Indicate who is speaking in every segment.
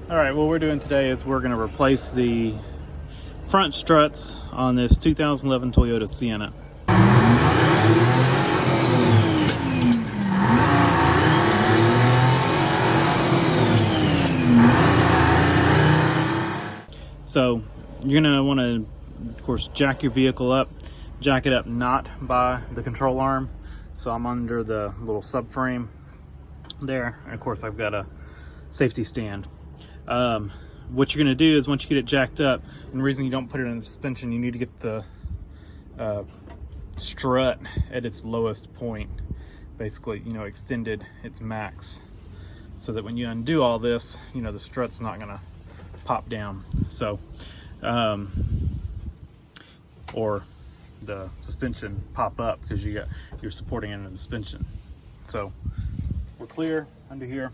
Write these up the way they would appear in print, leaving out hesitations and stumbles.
Speaker 1: All right, what we're doing today is we're going to replace the front struts on this 2011 Toyota Sienna. So you're going to want to, of course, jack your vehicle up, jack it up not by the control arm. So I'm under the little subframe there, and of course I've got a safety stand. What you're going to do is once you get it jacked up, and the reason you don't put it in the suspension, you need to get the strut at its lowest point, basically, extended its max, so that when you undo all this, the strut's not going to pop down. So or the suspension pop up because you're supporting it in the suspension. So we're clear under here.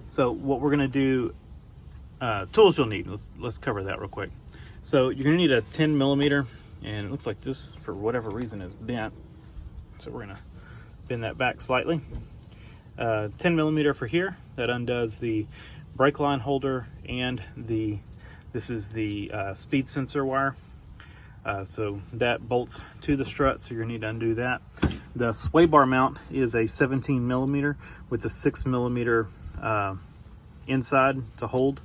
Speaker 1: So what we're going to do, tools you'll need, let's cover that real quick. So you're going to need a 10 millimeter, and it looks like this, for whatever reason, is bent. So we're going to bend that back slightly. 10 millimeter for here, that undoes the brake line holder, and this is the speed sensor wire. So that bolts to the strut, so you're going to need to undo that. The sway bar mount is a 17 millimeter with a 6 millimeter inside to hold,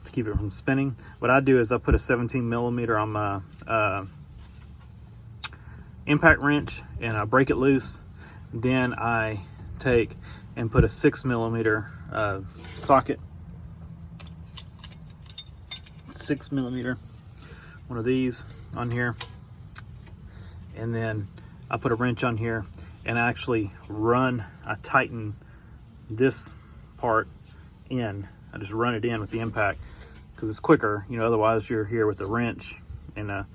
Speaker 1: to keep it from spinning. What I do is I put a 17 millimeter on my impact wrench, and I break it loose. Then I take and put a 6 millimeter socket, 6 millimeter, one of these on here, and then I put a wrench on here, and I actually I tighten this part in. I just run it in with the impact because it's quicker, otherwise you're here with the wrench and a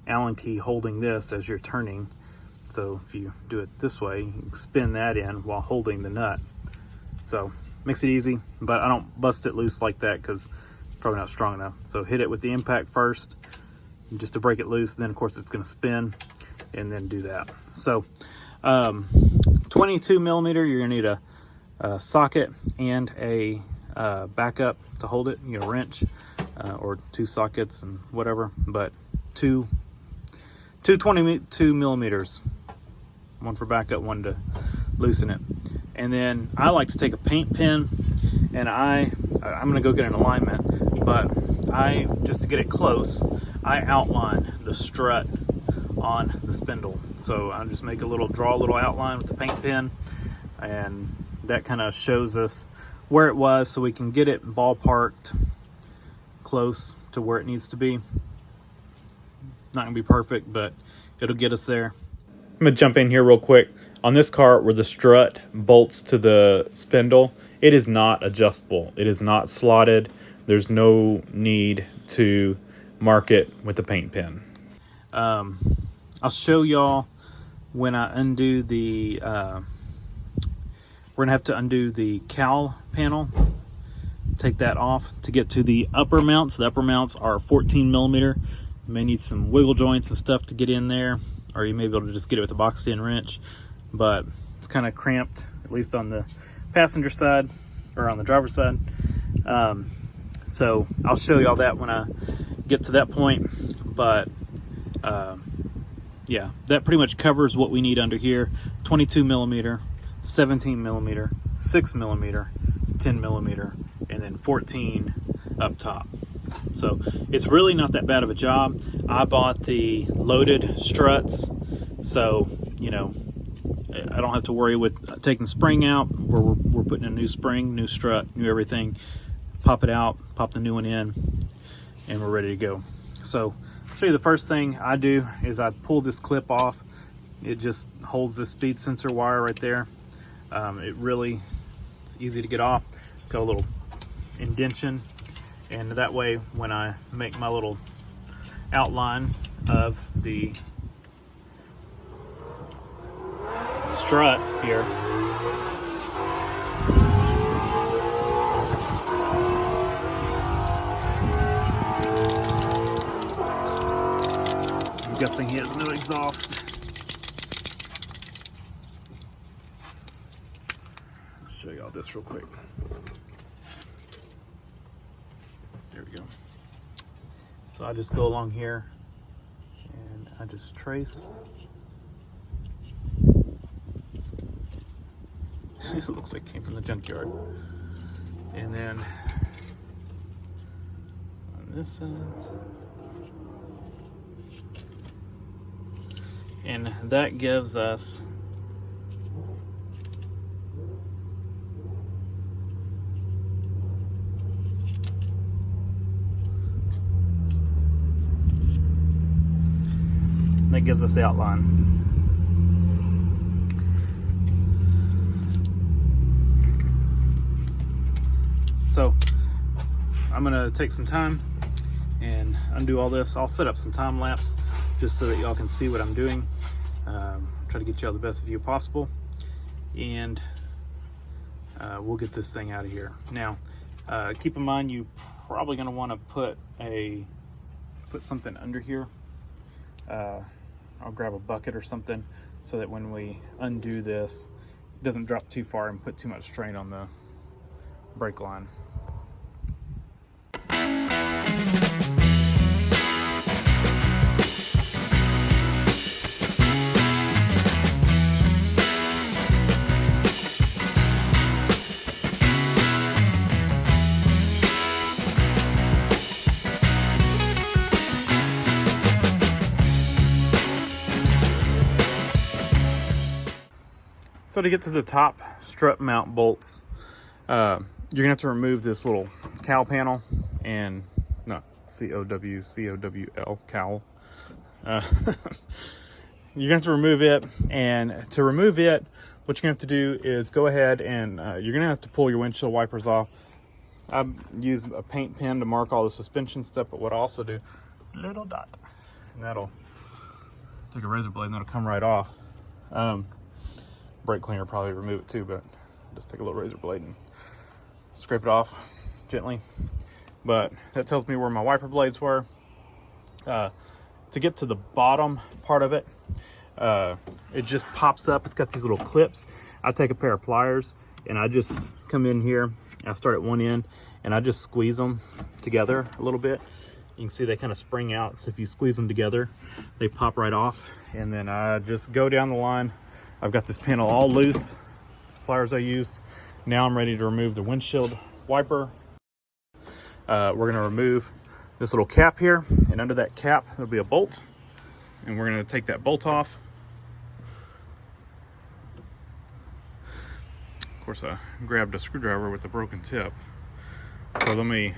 Speaker 1: Allen key holding this as you're turning. So if you do it this way, you can spin that in while holding the nut. So makes it easy, but I don't bust it loose like that because it's probably not strong enough. So hit it with the impact first just to break it loose, then of course it's going to spin, and then do that. So 22 millimeter, you're going to need a socket and a backup to hold it, wrench, or two sockets and whatever, but two 22 millimeters, one for backup, one to loosen it. And then I like to take a paint pen, and I'm going to go get an alignment, but just to get it close, I outline the strut on the spindle. So I just draw a little outline with the paint pen, and that kind of shows us where it was, so we can get it ballparked close to where it needs to be. Not gonna be perfect, but it'll get us there. I'm gonna jump in here real quick. On this car where the strut bolts to the spindle, it is not adjustable. It is not slotted. There's no need to mark it with a paint pen. I'll show y'all when I undo the we're gonna have to undo the cowl panel, take that off to get to the upper mounts. The upper mounts are 14 millimeter. You may need some wiggle joints and stuff to get in there, or you may be able to just get it with a box end wrench, but it's kind of cramped, at least on the passenger side or on the driver's side. So I'll show y'all that when I get to that point, but yeah, that pretty much covers what we need under here. 22 millimeter, 17 millimeter, 6 millimeter, 10 millimeter, and then 14 up top. So it's really not that bad of a job. I bought the loaded struts, so I don't have to worry with taking the spring out. We're putting a new spring, new strut, new everything. Pop it out, pop the new one in, and we're ready to go. So I'll show you the first thing I do is I pull this clip off. It just holds the speed sensor wire right there. It's easy to get off. It's got a little indentation, and that way when I make my little outline of the strut here, I'm guessing he has no exhaust. I'll show y'all this real quick. There we go. So I just go along here and I just trace. It looks like it came from the junkyard. And then on this side. And that gives us the outline. So I'm gonna take some time and undo all this. I'll set up some time lapse just so that y'all can see what I'm doing. Try to get y'all the best view possible, and we'll get this thing out of here. Now, keep in mind, you probably gonna want to put something under here. I'll grab a bucket or something so that when we undo this, it doesn't drop too far and put too much strain on the brake line. So to get to the top strut mount bolts, you're gonna have to remove this little cowl panel, and no, C-O-W-L, cowl. You're gonna have to remove it, and to remove it, what you're gonna have to do is go ahead and you're gonna have to pull your windshield wipers off. I use a paint pen to mark all the suspension stuff, but what I also do, little dot, and that'll take a razor blade and that'll come right off. Brake cleaner probably remove it too, but just take a little razor blade and scrape it off gently. But that tells me where my wiper blades were. To get to the bottom part of it, it just pops up. It's got these little clips. I take a pair of pliers and I just come in here. I start at one end and I just squeeze them together a little bit. You can see they kind of spring out. So if you squeeze them together, they pop right off. And then I just go down the line. I've got this panel all loose, the pliers I used. Now I'm ready to remove the windshield wiper. We're gonna remove this little cap here, and under that cap, there'll be a bolt. And we're gonna take that bolt off. Of course, I grabbed a screwdriver with a broken tip. So let me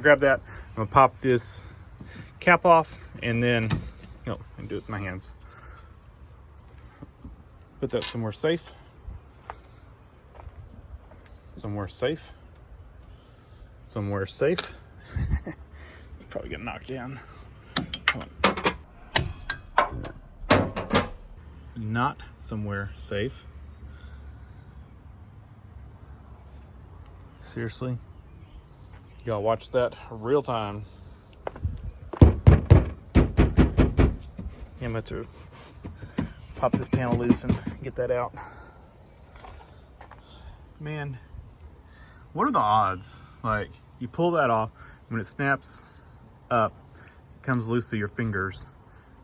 Speaker 1: grab that. I'm gonna pop this cap off, and then, I can do it with my hands. Put that somewhere safe. Somewhere safe. Somewhere safe. It's probably gonna knock down. Come on. Not somewhere safe. Seriously? Y'all watch that real time. I'm going to pop this panel loose and get that out. Man, what are the odds? Like, you pull that off, when it snaps up, it comes loose through your fingers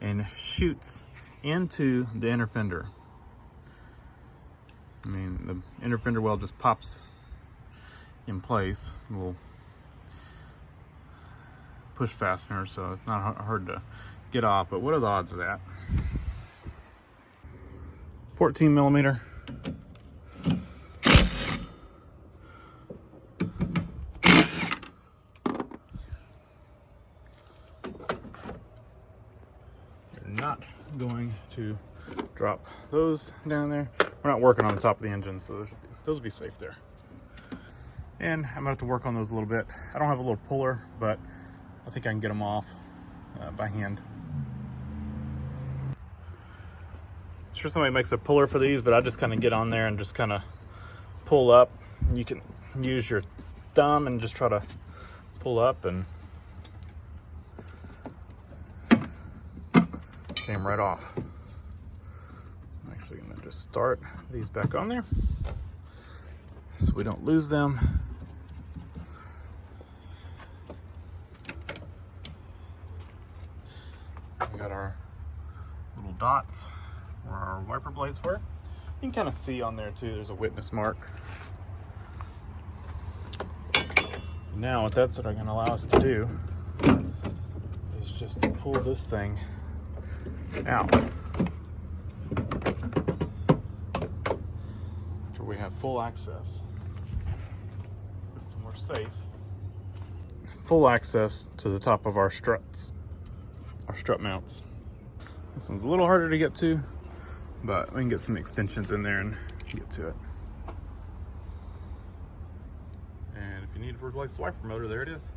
Speaker 1: and shoots into the inner fender. I mean, the inner fender well just pops in place, a little push fastener, so it's not hard to get off. But what are the odds of that? 14 millimeter. You're not going to drop those down there. We're not working on the top of the engine, so those will be safe there. And I'm gonna have to work on those a little bit. I don't have a little puller, but I think I can get them off by hand. Sure, somebody makes a puller for these, but I just kind of get on there and just kind of pull up. You can use your thumb and just try to pull up and came right off. I'm actually going to just start these back on there so we don't lose them. dots where our wiper blades were. You can kind of see on there too, there's a witness mark. Now what that's going to allow us to do is just to pull this thing out. Where we have full access. So we're safe. Full access to the top of our struts, our strut mounts. This one's a little harder to get to, but we can get some extensions in there and get to it. And if you need to replace the wiper motor, there it is.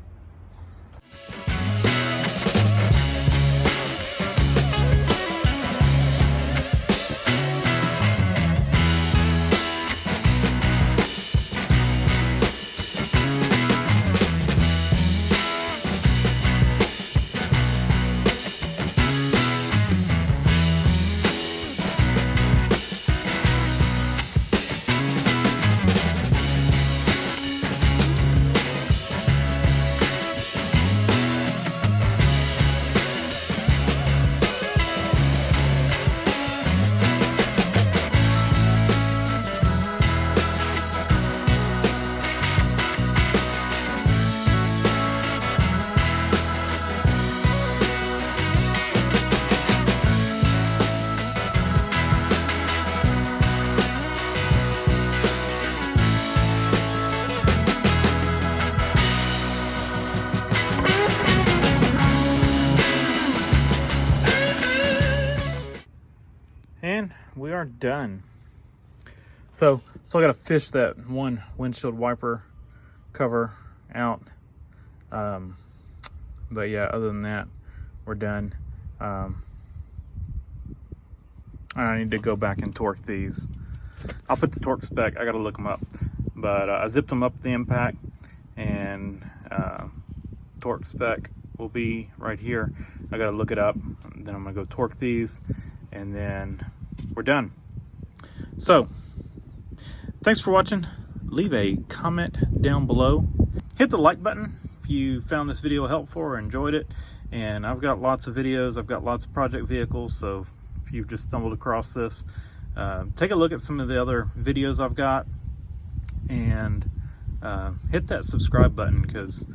Speaker 1: And we are done. So still got to fish that one windshield wiper cover out. But yeah, other than that, we're done. I need to go back and torque these. I'll put the torque spec, I got to look them up. But I zipped them up at the impact, and torque spec will be right here. I got to look it up. Then I'm going to go torque these, and then we're done. So thanks for watching. Leave a comment down below. Hit the like button if you found this video helpful or enjoyed it. And I've got lots of videos, I've got lots of project vehicles, so if you've just stumbled across this, take a look at some of the other videos I've got, and hit that subscribe button, because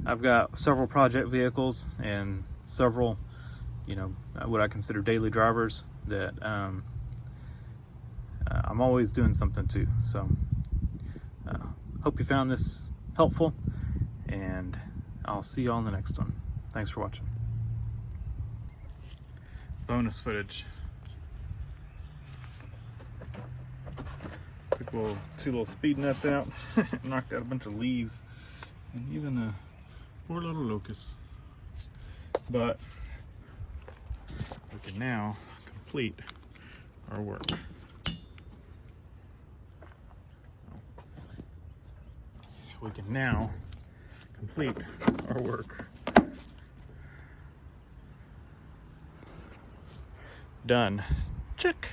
Speaker 1: I've got several project vehicles and several, you know, what I consider daily drivers that I'm always doing something too. So hope you found this helpful, and I'll see you all in the next one. Thanks for watching. Bonus footage. Took two little speed nuts out, knocked out a bunch of leaves, and even a poor little locust. But we can now complete our work. We can now complete our work. Done. Check.